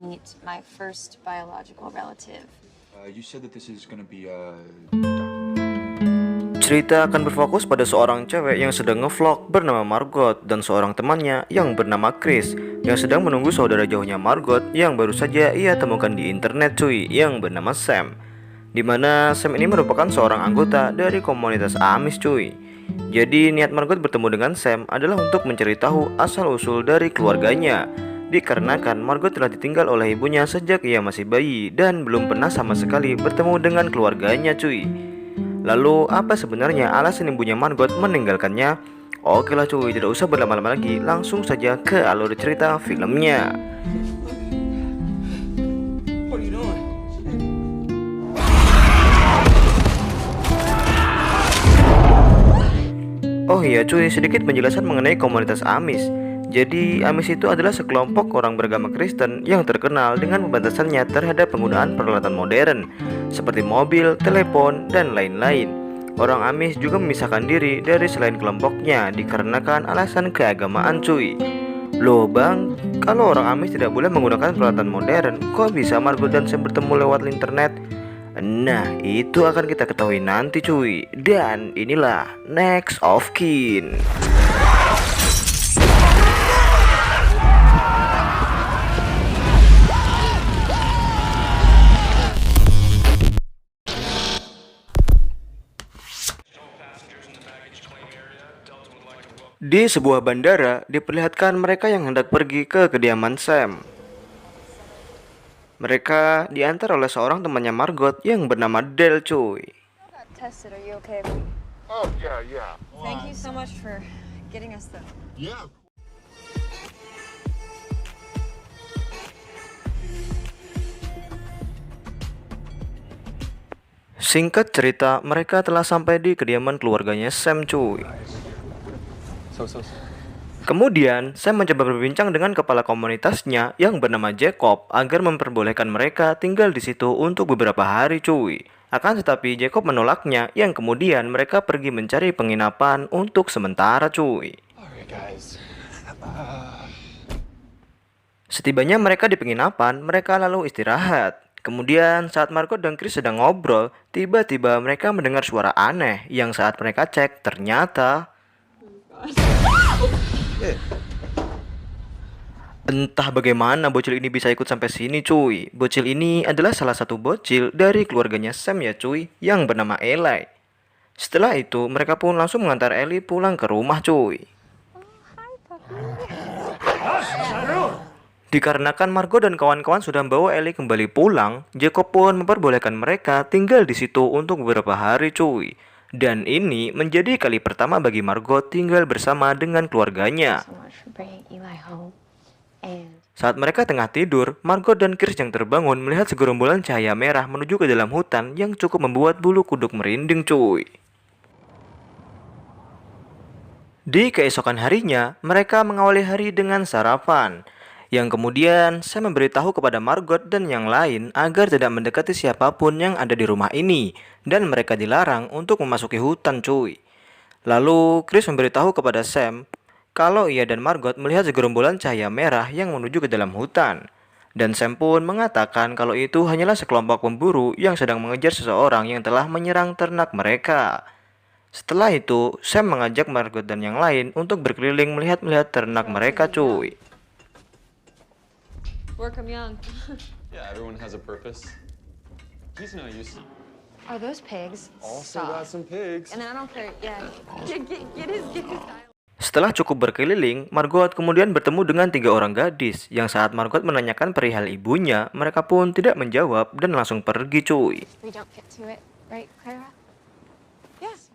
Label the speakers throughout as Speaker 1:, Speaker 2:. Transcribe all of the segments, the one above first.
Speaker 1: meet my first biological relative.
Speaker 2: You said that this is gonna be
Speaker 3: Cerita akan berfokus pada seorang cewek yang sedang ngevlog bernama Margot dan seorang temannya yang bernama Chris yang sedang menunggu saudara jauhnya Margot yang baru saja ia temukan di internet cuy, yang bernama Sam. Dimana Sam ini merupakan seorang anggota dari komunitas Amish cuy. Jadi niat Margot bertemu dengan Sam adalah untuk mencari tahu asal-usul dari keluarganya. Dikarenakan Margot telah ditinggal oleh ibunya sejak ia masih bayi dan belum pernah sama sekali bertemu dengan keluarganya cuy. Lalu apa sebenarnya alasan ibunya Margot meninggalkannya? Oke lah cuy, tidak usah berlama-lama lagi, langsung saja ke alur cerita filmnya.
Speaker 2: What are you doing?
Speaker 3: Oh iya cuy, sedikit penjelasan mengenai komunitas Amish. Jadi Amish itu adalah sekelompok orang beragama Kristen yang terkenal dengan pembatasannya terhadap penggunaan peralatan modern seperti mobil, telepon, dan lain-lain. Orang Amish juga memisahkan diri dari selain kelompoknya dikarenakan alasan keagamaan cuy. Loh bang, kalau orang Amish tidak boleh menggunakan peralatan modern, kok bisa Margot dan Sam bertemu lewat internet? Nah, itu akan kita ketahui nanti cuy. Dan inilah Next of Kin. Di sebuah bandara, diperlihatkan mereka yang hendak pergi ke kediaman Sam. Mereka diantar oleh seorang temannya Margot yang bernama Del cuy.
Speaker 1: Got tested. Are you okay?
Speaker 4: Oh, yeah.
Speaker 1: Thank you so much for getting us the.
Speaker 4: Yeah.
Speaker 3: Singkat cerita, mereka telah sampai di kediaman keluarganya Sam cuy. Kemudian, Sam mencoba berbincang dengan kepala komunitasnya yang bernama Jacob agar memperbolehkan mereka tinggal di situ untuk beberapa hari cuy. Akan tetapi Jacob menolaknya yang kemudian mereka pergi mencari penginapan untuk sementara cuy.
Speaker 2: Alright, guys.
Speaker 3: Setibanya mereka di penginapan, mereka lalu istirahat. Kemudian saat Margot dan Chris sedang ngobrol, tiba-tiba mereka mendengar suara aneh yang saat mereka cek ternyata entah bagaimana bocil ini bisa ikut sampai sini cuy. Bocil ini adalah salah satu bocil dari keluarganya Sam ya cuy, yang bernama Eli. Setelah itu mereka pun langsung mengantar Eli pulang ke rumah cuy. Dikarenakan Margot dan kawan-kawan sudah membawa Eli kembali pulang, Jacob pun memperbolehkan mereka tinggal di situ untuk beberapa hari cuy. Dan ini menjadi kali pertama bagi Margot tinggal bersama dengan keluarganya.
Speaker 1: So much for bringing Eli home. And
Speaker 3: Saat mereka tengah tidur, Margot dan Chris yang terbangun melihat segerombolan cahaya merah menuju ke dalam hutan yang cukup membuat bulu kuduk merinding cuy. Di keesokan harinya, mereka mengawali hari dengan sarapan. Yang kemudian, saya memberitahu kepada Margot dan yang lain agar tidak mendekati siapapun yang ada di rumah ini. Dan mereka dilarang untuk memasuki hutan cuy. Lalu, Chris memberitahu kepada Sam kalau ia dan Margot melihat segerombolan cahaya merah yang menuju ke dalam hutan. Dan Sam pun mengatakan kalau itu hanyalah sekelompok pemburu yang sedang mengejar seseorang yang telah menyerang ternak mereka. Setelah itu, Sam mengajak Margot dan yang lain untuk berkeliling melihat-lihat ternak mereka cuy.
Speaker 1: work 'em young.
Speaker 5: Yeah, everyone has a purpose. He's no use.
Speaker 1: Are those pigs?
Speaker 5: Also
Speaker 1: Stop.
Speaker 5: got some pigs.
Speaker 1: And then I don't care. Yeah. Get his dialogue.
Speaker 3: Setelah cukup berkeliling, Margot kemudian bertemu dengan 3 orang gadis yang saat Margot menanyakan perihal ibunya, mereka pun tidak menjawab dan langsung pergi cuy.
Speaker 1: We don't get to it, right, Clara? Yes.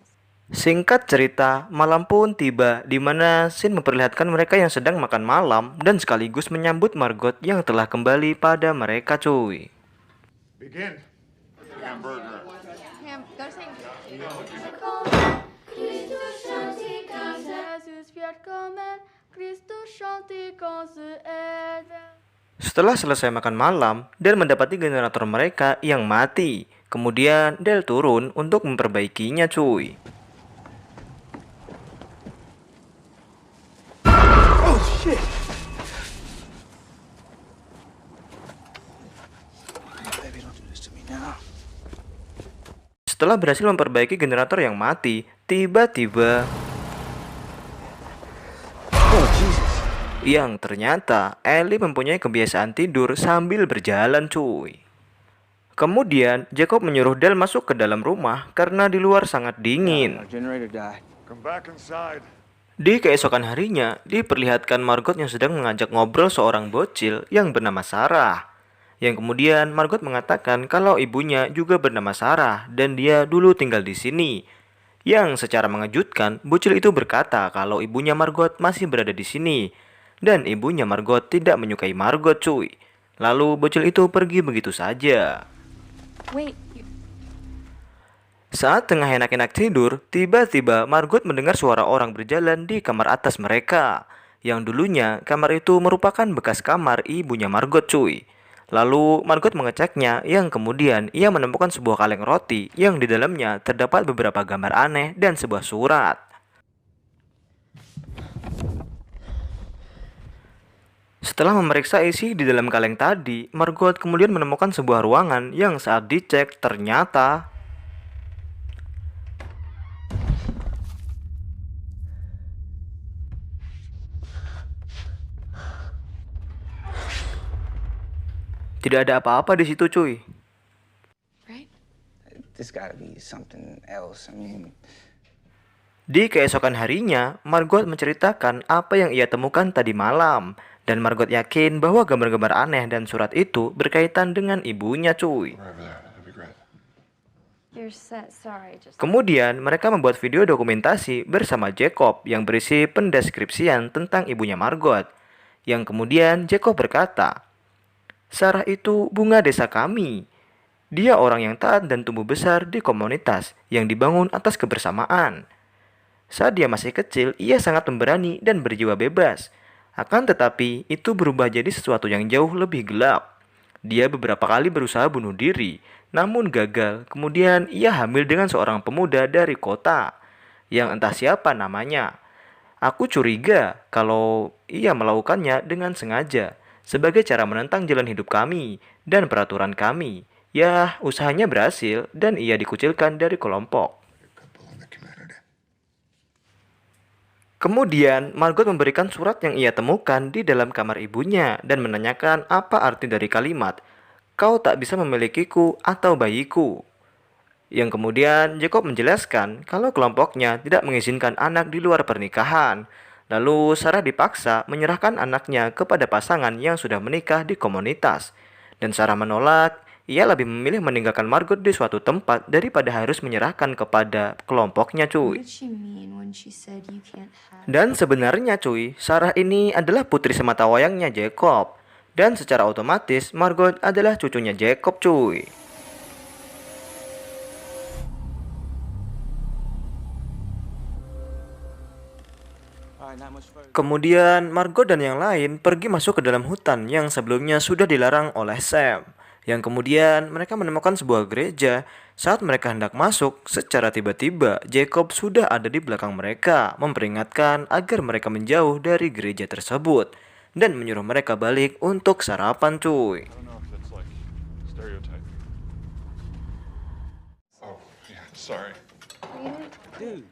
Speaker 3: Singkat cerita, malam pun tiba di mana scene memperlihatkan mereka yang sedang makan malam dan sekaligus menyambut Margot yang telah kembali pada mereka cuy.
Speaker 4: Begin. Hamburger.
Speaker 1: Ham, go sing.
Speaker 3: Setelah selesai makan malam dan mendapati generator mereka yang mati, kemudian Del turun untuk memperbaikinya cuy. Setelah berhasil memperbaiki generator yang mati, tiba-tiba yang ternyata Ellie mempunyai kebiasaan tidur sambil berjalan cuy. Kemudian Jacob menyuruh Dale masuk ke dalam rumah karena di luar sangat dingin.
Speaker 2: Generator died.
Speaker 4: Come back inside.
Speaker 3: Di keesokan harinya, diperlihatkan Margot yang sedang mengajak ngobrol seorang bocil yang bernama Sarah. Yang kemudian Margot mengatakan kalau ibunya juga bernama Sarah dan dia dulu tinggal di sini. Yang secara mengejutkan, bocil itu berkata kalau ibunya Margot masih berada di sini. Dan ibunya Margot tidak menyukai Margot cuy. Lalu bocil itu pergi begitu saja.
Speaker 1: Wait,
Speaker 3: Saat tengah enak-enak tidur, tiba-tiba Margot mendengar suara orang berjalan di kamar atas mereka. Yang dulunya kamar itu merupakan bekas kamar ibunya Margot cuy. Lalu Margot mengeceknya, yang kemudian ia menemukan sebuah kaleng roti yang di dalamnya terdapat beberapa gambar aneh dan sebuah surat. Setelah memeriksa isi di dalam kaleng tadi, Margot kemudian menemukan sebuah ruangan yang saat dicek ternyata tidak ada apa-apa di situ cuy.
Speaker 1: right?
Speaker 6: There's gotta be something else. I mean,
Speaker 3: Di keesokan harinya, Margot menceritakan apa yang ia temukan tadi malam. Dan Margot yakin bahwa gambar-gambar aneh dan surat itu berkaitan dengan ibunya cuy.
Speaker 4: Right over there. That'd be great.
Speaker 1: You're set. Sorry, just.
Speaker 3: Kemudian mereka membuat video dokumentasi bersama Jacob yang berisi pendeskripsian tentang ibunya Margot. Yang kemudian Jacob berkata, Sarah itu bunga desa kami. Dia orang yang taat dan tumbuh besar di komunitas yang dibangun atas kebersamaan. Saat dia masih kecil, ia sangat pemberani dan berjiwa bebas. Akan tetapi, itu berubah jadi sesuatu yang jauh lebih gelap. Dia beberapa kali berusaha bunuh diri, namun gagal. Kemudian ia hamil dengan seorang pemuda dari kota, yang entah siapa namanya. Aku curiga kalau ia melakukannya dengan sengaja, sebagai cara menentang jalan hidup kami dan peraturan kami. Ya, usahanya berhasil dan ia dikucilkan dari kelompok.
Speaker 4: People in the community.
Speaker 3: Kemudian, Margot memberikan surat yang ia temukan di dalam kamar ibunya dan menanyakan apa arti dari kalimat, "Kau tak bisa memilikiku atau bayiku." Yang kemudian Jacob menjelaskan kalau kelompoknya tidak mengizinkan anak di luar pernikahan. Lalu Sarah dipaksa menyerahkan anaknya kepada pasangan yang sudah menikah di komunitas. Dan Sarah menolak, ia lebih memilih meninggalkan Margot di suatu tempat daripada harus menyerahkan kepada kelompoknya
Speaker 1: What
Speaker 3: cuy.
Speaker 1: did she mean when she said you can't have?
Speaker 3: Dan sebenarnya cuy, Sarah ini adalah putri semata wayangnya Jacob. Dan secara otomatis Margot adalah cucunya Jacob cuy.
Speaker 2: Alright, not much further.
Speaker 3: Kemudian Margot dan yang lain pergi masuk ke dalam hutan yang sebelumnya sudah dilarang oleh Sam. Yang kemudian mereka menemukan sebuah gereja. Saat mereka hendak masuk, secara tiba-tiba Jacob sudah ada di belakang mereka, memperingatkan agar mereka menjauh dari gereja tersebut dan menyuruh mereka balik untuk sarapan cuy.
Speaker 4: I don't know if that's like stereotype. Oh, yeah, sorry.
Speaker 2: Dude.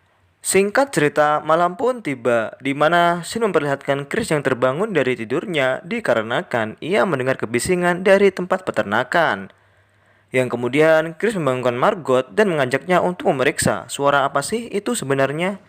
Speaker 3: Singkat cerita, malam pun tiba, di mana Sin memperlihatkan Chris yang terbangun dari tidurnya dikarenakan ia mendengar kebisingan dari tempat peternakan. Yang kemudian Chris membangunkan Margot dan mengajaknya untuk memeriksa suara apa sih itu sebenarnya.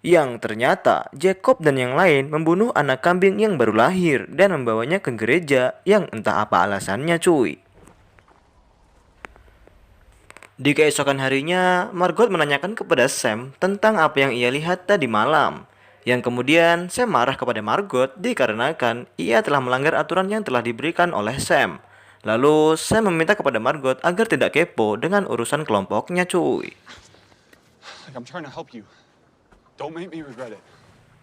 Speaker 3: Yang ternyata Jacob dan yang lain membunuh anak kambing yang baru lahir dan membawanya ke gereja yang entah apa alasannya cuy. Di keesokan harinya, Margot menanyakan kepada Sam tentang apa yang ia lihat tadi malam. Yang kemudian Sam marah kepada Margot dikarenakan ia telah melanggar aturan yang telah diberikan oleh Sam. Lalu Sam meminta kepada Margot agar tidak kepo dengan urusan kelompoknya cuy.
Speaker 5: Like, I'm trying to help you. Don't make me regret it.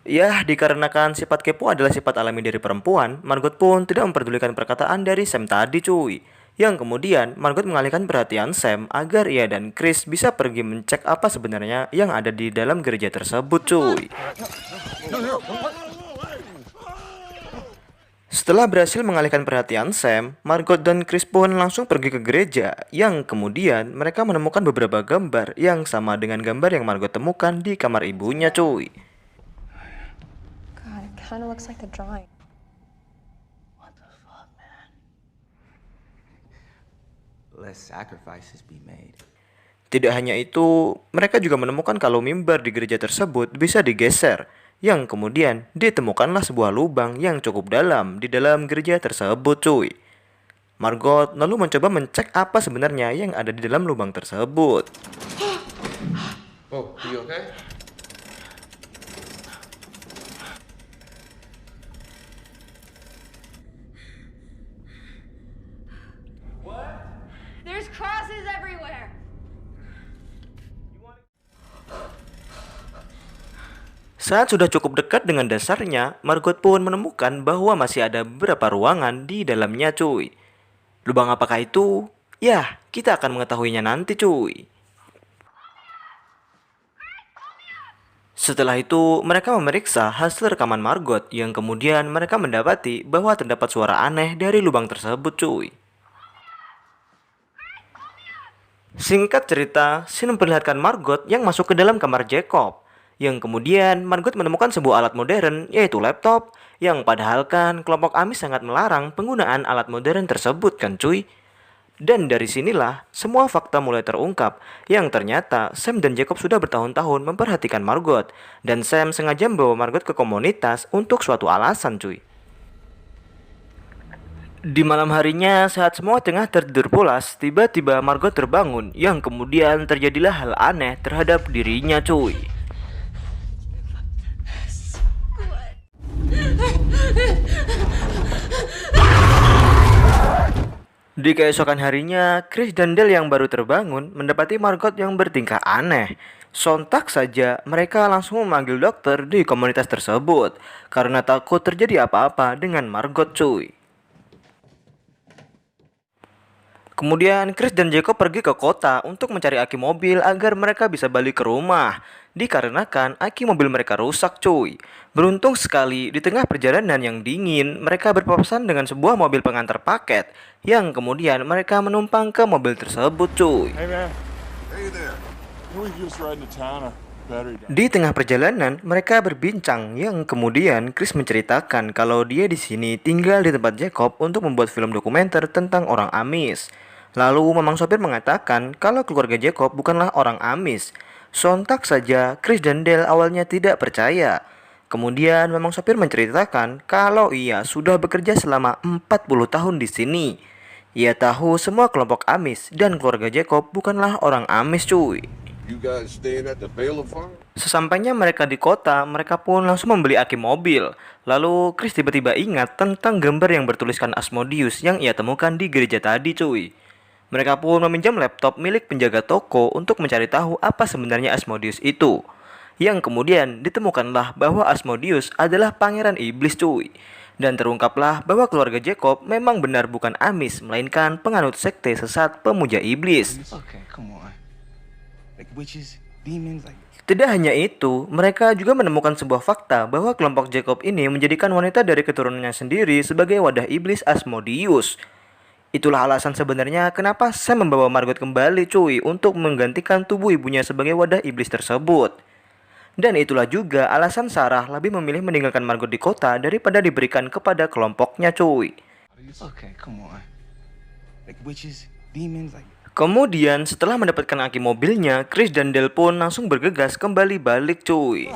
Speaker 3: Ya, dikarenakan sifat kepo adalah sifat alami dari perempuan, Margot pun tidak memperdulikan perkataan dari Sam tadi cuy. yang kemudian Margot mengalihkan perhatian Sam agar ia dan Chris bisa pergi mencek apa sebenarnya yang ada di dalam gereja tersebut, cuy. Setelah berhasil mengalihkan perhatian Sam, Margot dan Chris pun langsung pergi ke gereja, yang kemudian mereka menemukan beberapa gambar yang sama dengan gambar yang Margot temukan di kamar ibunya, cuy.
Speaker 1: God, it kind of looks like the drawing.
Speaker 2: Less sacrifices be made.
Speaker 3: Tidak hanya itu, mereka juga menemukan kalau mimbar di gereja tersebut bisa digeser, yang kemudian ditemukanlah sebuah lubang yang cukup dalam di dalam gereja tersebut, cuy. Margot lalu mencoba mencek apa sebenarnya yang ada di dalam lubang tersebut.
Speaker 4: Oh, you okay?
Speaker 1: There's crosses everywhere.
Speaker 3: Saat sudah cukup dekat dengan dasarnya, Margot pun menemukan bahwa masih ada beberapa ruangan di dalamnya, cuy. Lubang apakah itu? Ya, kita akan mengetahuinya nanti, cuy. Setelah itu, mereka memeriksa hasil rekaman Margot, yang kemudian mereka mendapati bahwa terdapat suara aneh dari lubang tersebut, cuy. Singkat cerita, scene memperlihatkan Margot yang masuk ke dalam kamar Jacob, yang kemudian Margot menemukan sebuah alat modern, yaitu laptop, yang padahal kan kelompok Amis sangat melarang penggunaan alat modern tersebut kan, cuy. Dan dari sinilah semua fakta mulai terungkap, yang ternyata Sam dan Jacob sudah bertahun-tahun memperhatikan Margot, dan Sam sengaja membawa Margot ke komunitas untuk suatu alasan, cuy. Di malam harinya, saat semua tengah tertidur pulas, tiba-tiba Margot terbangun, yang kemudian terjadilah hal aneh terhadap dirinya, cuy. Di keesokan harinya, Chris dan Dale yang baru terbangun mendapati Margot yang bertingkah aneh. Sontak saja mereka langsung memanggil dokter di komunitas tersebut karena takut terjadi apa-apa dengan Margot, cuy. Kemudian Chris dan Jacob pergi ke kota untuk mencari aki mobil agar mereka bisa balik ke rumah, dikarenakan aki mobil mereka rusak, cuy. Beruntung sekali di tengah perjalanan yang dingin, mereka berpapasan dengan sebuah mobil pengantar paket, yang kemudian mereka menumpang ke mobil tersebut, cuy.
Speaker 4: Hey man. Hey there. Can we just ride into town or battery down?
Speaker 3: Di tengah perjalanan, mereka berbincang, yang kemudian Chris menceritakan kalau dia di sini tinggal di tempat Jacob untuk membuat film dokumenter tentang orang Amis. Lalu Mamang sopir mengatakan kalau keluarga Jacob bukanlah orang Amis. Sontak saja Chris dan Dale awalnya tidak percaya. Kemudian Mamang sopir menceritakan kalau ia sudah bekerja selama 40 tahun di sini. Ia tahu semua kelompok Amis dan keluarga Jacob bukanlah orang Amis, cuy.
Speaker 4: You guys staying at the Baylor farm?
Speaker 3: Sesampainya mereka di kota, mereka pun langsung membeli aki mobil. Lalu Chris tiba-tiba ingat tentang gambar yang bertuliskan Asmodeus yang ia temukan di gereja tadi, cuy. Mereka pun meminjam laptop milik penjaga toko untuk mencari tahu apa sebenarnya Asmodeus itu. Yang kemudian ditemukanlah bahwa Asmodeus adalah pangeran iblis, cuy. Dan terungkaplah bahwa keluarga Jacob memang benar bukan Amis, melainkan penganut sekte sesat pemuja iblis.
Speaker 6: Okay, come on. Like witches, demons, like...
Speaker 3: Tidak hanya itu, mereka juga menemukan sebuah fakta bahwa kelompok Jacob ini menjadikan wanita dari keturunannya sendiri sebagai wadah iblis Asmodeus. Itulah alasan sebenarnya kenapa Sam membawa Margot kembali, cuy, untuk menggantikan tubuh ibunya sebagai wadah iblis tersebut. Dan itulah juga alasan Sarah lebih memilih meninggalkan Margot di kota daripada diberikan kepada kelompoknya, cuy.
Speaker 6: Okay, come on. Like witches, demons, like...
Speaker 3: Kemudian setelah mendapatkan aki mobilnya, Chris dan Dale pun langsung bergegas kembali balik, cuy.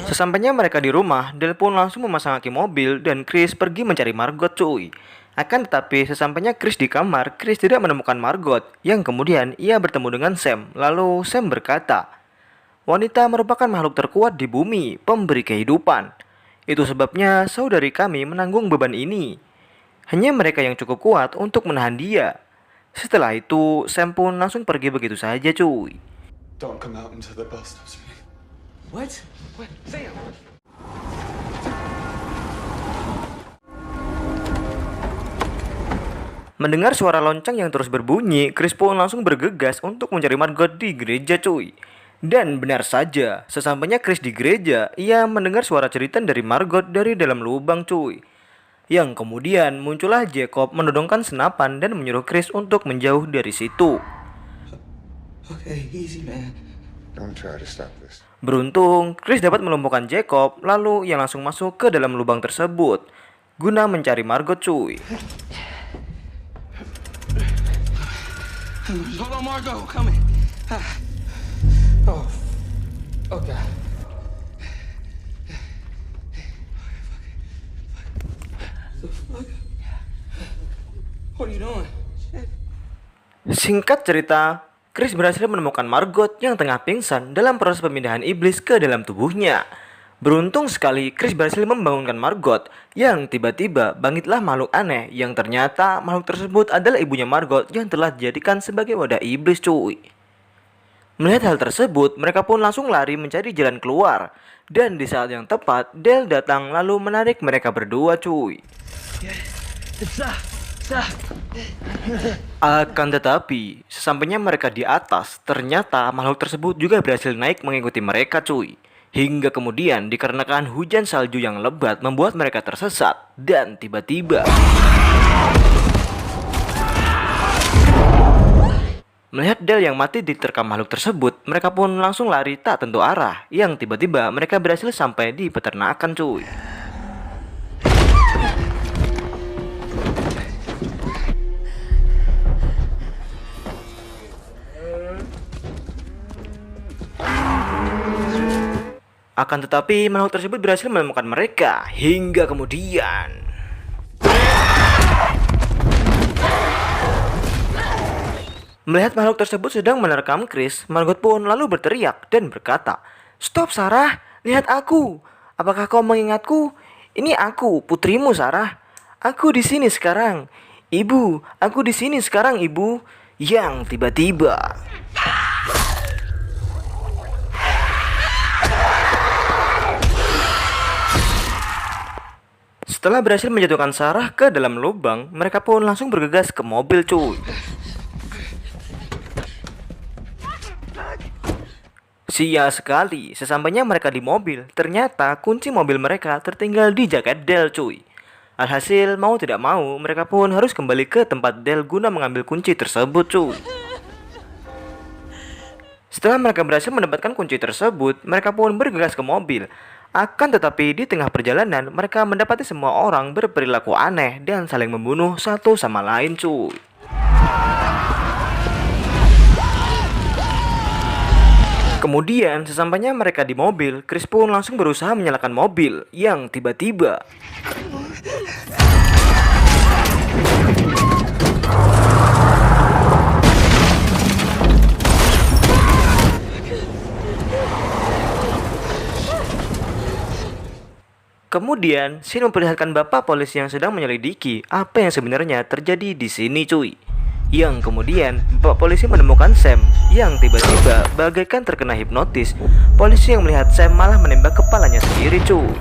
Speaker 3: Sesampainya mereka di rumah, Dale pun langsung memasang aki mobil dan Chris pergi mencari Margot, cuy. Akan tetapi sesampainya Chris di kamar, Chris tidak menemukan Margot, yang kemudian ia bertemu dengan Sam. Lalu Sam berkata, "Wanita merupakan makhluk terkuat di bumi, pemberi kehidupan. Itu sebabnya saudari kami menanggung beban ini. Hanya mereka yang cukup kuat untuk menahan dia." Setelah itu, Sam pun langsung pergi begitu saja, cuy.
Speaker 5: Don't come out into the bus stops me.
Speaker 2: What? What? Sam!
Speaker 3: Mendengar suara lonceng yang terus berbunyi, Chris pun langsung bergegas untuk mencari Margot di gereja cuy. Dan benar saja, sesampainya Chris di gereja, ia mendengar suara cerita dari Margot dari dalam lubang cuy. Yang kemudian muncullah Jacob menodongkan senapan dan menyuruh Chris untuk menjauh dari situ.
Speaker 2: Okay, easy, man.
Speaker 4: Don't try to stop this.
Speaker 3: Beruntung, Chris dapat melumpuhkan Jacob, lalu ia langsung masuk ke dalam lubang tersebut guna mencari Margot cuy.
Speaker 2: Hold on, Margot, coming. Oh, okay. What are you doing?
Speaker 3: Singkat cerita, Chris berhasil menemukan Margot yang tengah pingsan dalam proses pemindahan iblis ke dalam tubuhnya. Beruntung sekali Chris berhasil membangunkan Margot yang tiba-tiba bangkitlah makhluk aneh yang ternyata makhluk tersebut adalah ibunya Margot yang telah dijadikan sebagai wadah iblis cuy. Melihat hal tersebut, mereka pun langsung lari mencari jalan keluar. Dan di saat yang tepat, Dale datang lalu menarik mereka berdua cuy. Akan tetapi, sesampainya mereka di atas, ternyata makhluk tersebut juga berhasil naik mengikuti mereka cuy. Hingga kemudian dikarenakan hujan salju yang lebat membuat mereka tersesat. Dan tiba-tiba melihat Dale yang mati diterkam makhluk tersebut, mereka pun langsung lari tak tentu arah. Yang tiba-tiba mereka berhasil sampai di peternakan cuy. Akan tetapi makhluk tersebut berhasil menemukan mereka. Hingga kemudian melihat makhluk tersebut sedang menerkam Chris, Margot pun lalu berteriak dan berkata, "Stop Sarah, lihat aku. Apakah kau mengingatku? Ini aku, putrimu Sarah. Aku di sini sekarang. Ibu, aku di sini sekarang, Ibu." Yang tiba-tiba setelah berhasil menjatuhkan Sarah ke dalam lubang, mereka pun langsung bergegas ke mobil cuy. Sia sekali, sesampainya mereka di mobil, ternyata kunci mobil mereka tertinggal di jaket Dale cuy. Alhasil mau tidak mau, mereka pun harus kembali ke tempat Dale guna mengambil kunci tersebut cuy. Setelah mereka berhasil mendapatkan kunci tersebut, mereka pun bergegas ke mobil. Akan tetapi di tengah perjalanan, mereka mendapati semua orang berperilaku aneh dan saling membunuh satu sama lain cuy. Kemudian sesampainya mereka di mobil, Chris pun langsung berusaha menyalakan mobil. Yang tiba-tiba kemudian, Shin memperlihatkan bapak polisi yang sedang menyelidiki apa yang sebenarnya terjadi di sini cuy. Yang kemudian, bapak polisi menemukan Sam yang tiba-tiba bagaikan terkena hipnotis. Polisi yang melihat Sam malah menembak kepalanya sendiri cuy.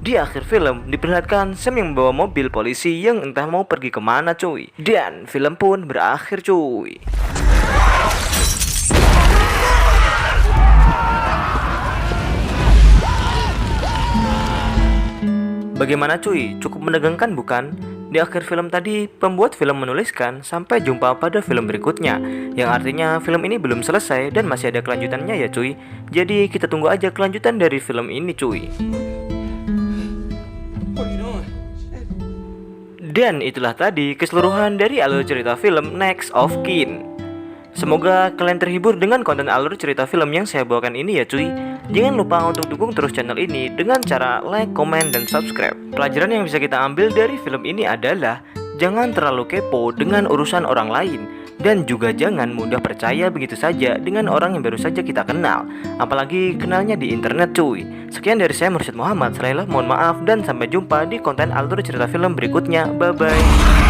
Speaker 3: Di akhir film, diperlihatkan Sam yang membawa mobil polisi yang entah mau pergi kemana cuy. Dan film pun berakhir cuy. Bagaimana cuy? Cukup menegangkan bukan? Di akhir film tadi, pembuat film menuliskan sampai jumpa pada film berikutnya, yang artinya film ini belum selesai dan masih ada kelanjutannya ya cuy. Jadi kita tunggu aja kelanjutan dari film ini cuy. Dan itulah tadi keseluruhan dari alur cerita film Next of Kin. Semoga kalian terhibur dengan konten alur cerita film yang saya bawakan ini ya cuy. Jangan lupa untuk dukung terus channel ini dengan cara like, komen, dan subscribe. Pelajaran yang bisa kita ambil dari film ini adalah jangan terlalu kepo dengan urusan orang lain. Dan juga jangan mudah percaya begitu saja dengan orang yang baru saja kita kenal, apalagi kenalnya di internet cuy. Sekian dari saya Mursyid Muhammad, mohon maaf dan sampai jumpa di konten alur cerita film berikutnya. Bye bye.